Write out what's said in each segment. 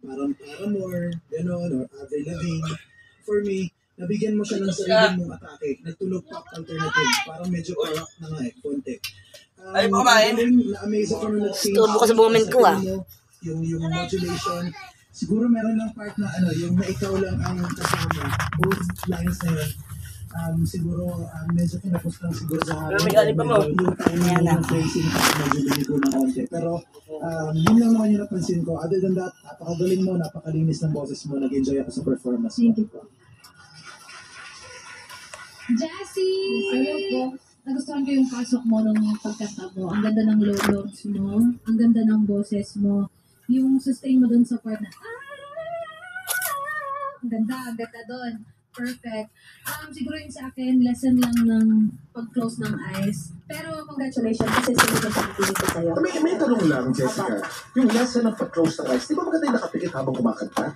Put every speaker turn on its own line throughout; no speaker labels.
parang Paramore, gano'n, or Avril Lavigne. For me, nabigyan mo siya ng sarili mong atake. Nagtulog pop alternative. Parang medyo rock na nga eh, konti.
Ay, pamain.
Na-amaze ako nung nag-sing.
Turbo ka sa moment ko ah.
Yung modulation. Siguro meron ng part na yung na ikaw lang ang kasama. Both lines na yun. Siguro medyo kinapos lang siguro sa
May alip pa mo.
yung timing ng phrasing medyo binito ng konti. Pero yun lang naman yung napansin ko. Other than that, napakagaling mo, napakalinis ng boses mo. Nag-enjoy ako sa performance mo.
Thank you po. Jessie! Ayaw po. Nagustuhan ko yung pasok mo nung pagkanta mo. Ang ganda ng low notes mo. Ang ganda ng boses mo. Yung sustain mo dun sa part na ang ganda doon. Perfect. Siguro yung sa akin, lesson lang ng pag-close ng eyes. Pero congratulations kasi sila sa pagpili ko sa'yo.
May tanong lang, Jessica. Yung lesson ng pag-close ng eyes, di ba maganda yung nakapikit habang kumakanta?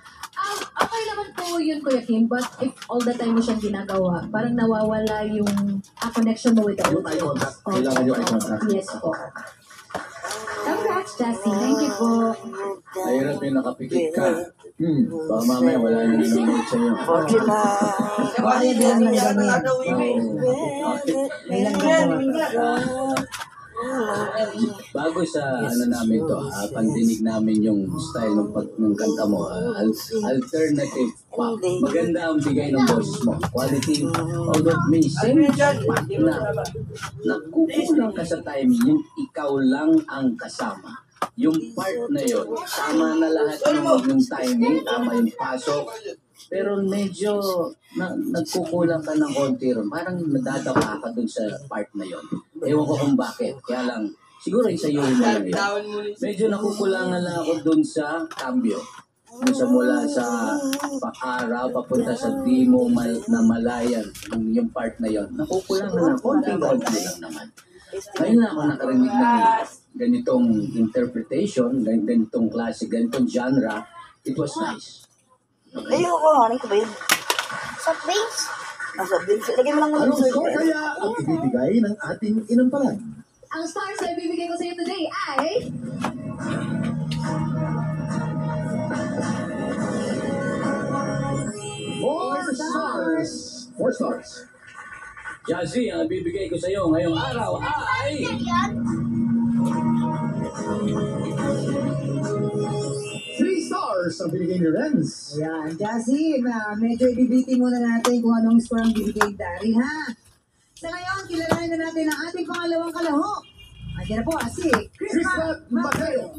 Okay naman po yun, Kuya Kim. But if all the time mo siyang ginagawa, parang nawawala yung connection mo with the
Yung eye contact. Kailangan yung eye contact.
Yes po. Congrats, Jessie. Thank you po.
Mahirap yung nakapikit ka. Baka mamaya wala yung nanonood sa'yo. Bago sa namin to, pandinig namin yung style ng kanta mo, alternative pop. Maganda ang bigay ng boses mo. Quality, although minsan, nakukulang ka sa timing, yung ikaw lang ang kasama. Yung part na yun, tama na lahat yung timing, tama yung pasok, pero medyo nagkukulang ka ng konti ron. Parang nadadapa ka dun sa part na yun. Ewan ko kung bakit. Kaya lang, siguro isa yung lang yun. Medyo nakukulangan lang ako dun sa cambio. Dun sa mula sa pakaraw, papunta sa demo na malayan, yung part na yun. Nakukulangan lang, konting-konti lang naman. Ngayon na ako nakarinig ng ganitong interpretation, ganitong klase, ganitong genre, it was nice. Okay.
Ayoko, ano ko ba yun? Soft drinks? Soft drinks. Lagay mo lang naman
Anong score kaya ang ibibigay ng ating inampalan?
Ang stars na ibibigay ko sa iyo today ay...
Four stars.
Jazzy, ang bibigay ko sa iyo ngayong araw ay...
3 stars ang binigay ni Renz.
Ayan, Jassy, medyo ibibiti muna natin kung anong score ang bibigay Dari, ha? Sa ngayon, kilalanin na natin ang ating pangalawang kalahok. Andiyan na po, si
Chris Mateo.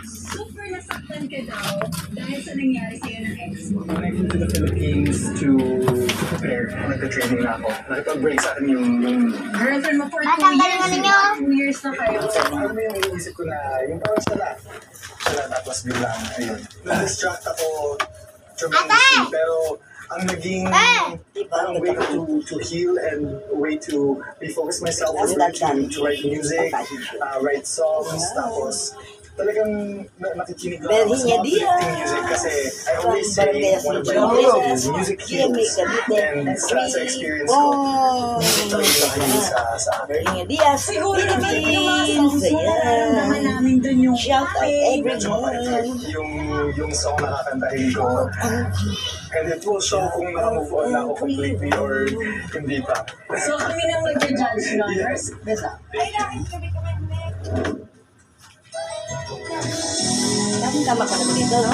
Super nasaktan ka daw dahil sa nangyari sa'yo ng ex mo.
When I came to the Philippines to prepare, nag-training na ako. Nakipag-break sa akin yung
Girlfriend mo for 2 years na kayo.
Ano yung iniisip ko na, yung parang sala, tapos biglang, ayun. Na-distract ako tremendously, pero ang naging parang way to heal and way to refocus myself was to write music, write songs, tapos talagang nakikinig lang ako sa music kasi I always say one of my goals is music heals, and sa experience ko, music talagang nakahilig sa akin.
Siguro naman yung
naman namin dun yung
shout out everyone.
Yung song na kakantahin ko, and it will show kung naka-move on na ako completely or hindi pa.
So kami nang nag-judge na.
Yes.
Tama ka naman dito, no?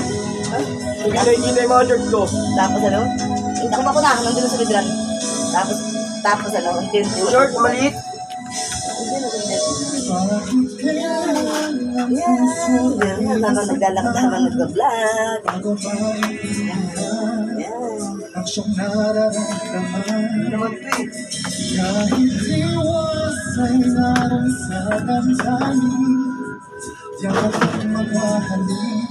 Hindi yung mga shirt ko.
Tapos ano? Ako ba ko na? Nandun sa midran. Tapos ano?
Short, maliit.
Habang naglalakad, habang nag-vlog.
Ang siyang nararamdaman
Naman ito eh.
kahit iwasay naroon sa damdamin. Yakap ang maghahalin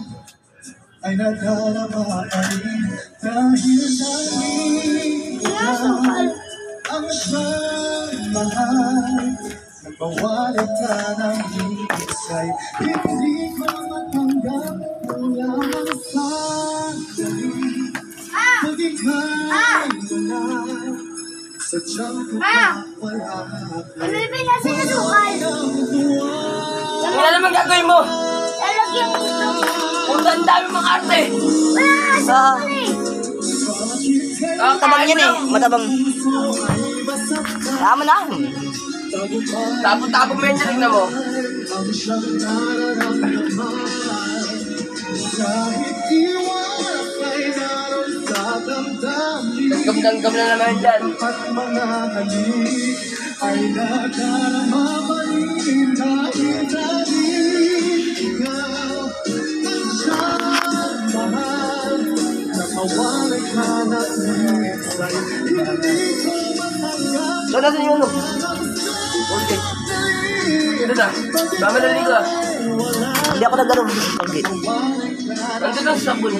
ay nadarama pa rin dahil nalimutan ang siyang mahal. Nagbawalan ka ng higit hindi ko matanggap mula ng sandali. Mag-ikay mo na sadyang wala ka.
Ano yung pinasinusukan?
Wala naman gagawin mo.
Lalagyan ko.
Puta, ang dami mga arte.
Matabang yan eh. Matabang. Tama na.
Tapon-tapon mo yun, tignan mo. Gam-gam na naman dyan.
So, natin yung ano?
Okay. Ito na. Mamadali ka.
Hindi ako nagano. Okay.
Nandito ang sabon.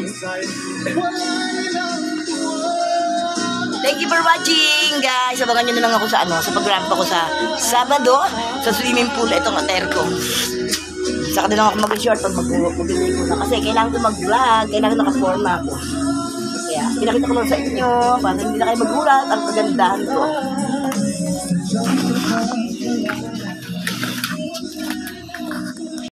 Thank you for watching, guys. Abangan nyo na lang ako sa sa pag-ramp ako sa Sabado sa swimming pool. Itong attire ko. Saka din ako mag-short pag mag-ligo na. Kasi kailangan ko mag-vlog. Kailangan naka-forma ako. Kaya pinakita ko lang sa inyo para hindi na kayo magulat ang kagandahan ko.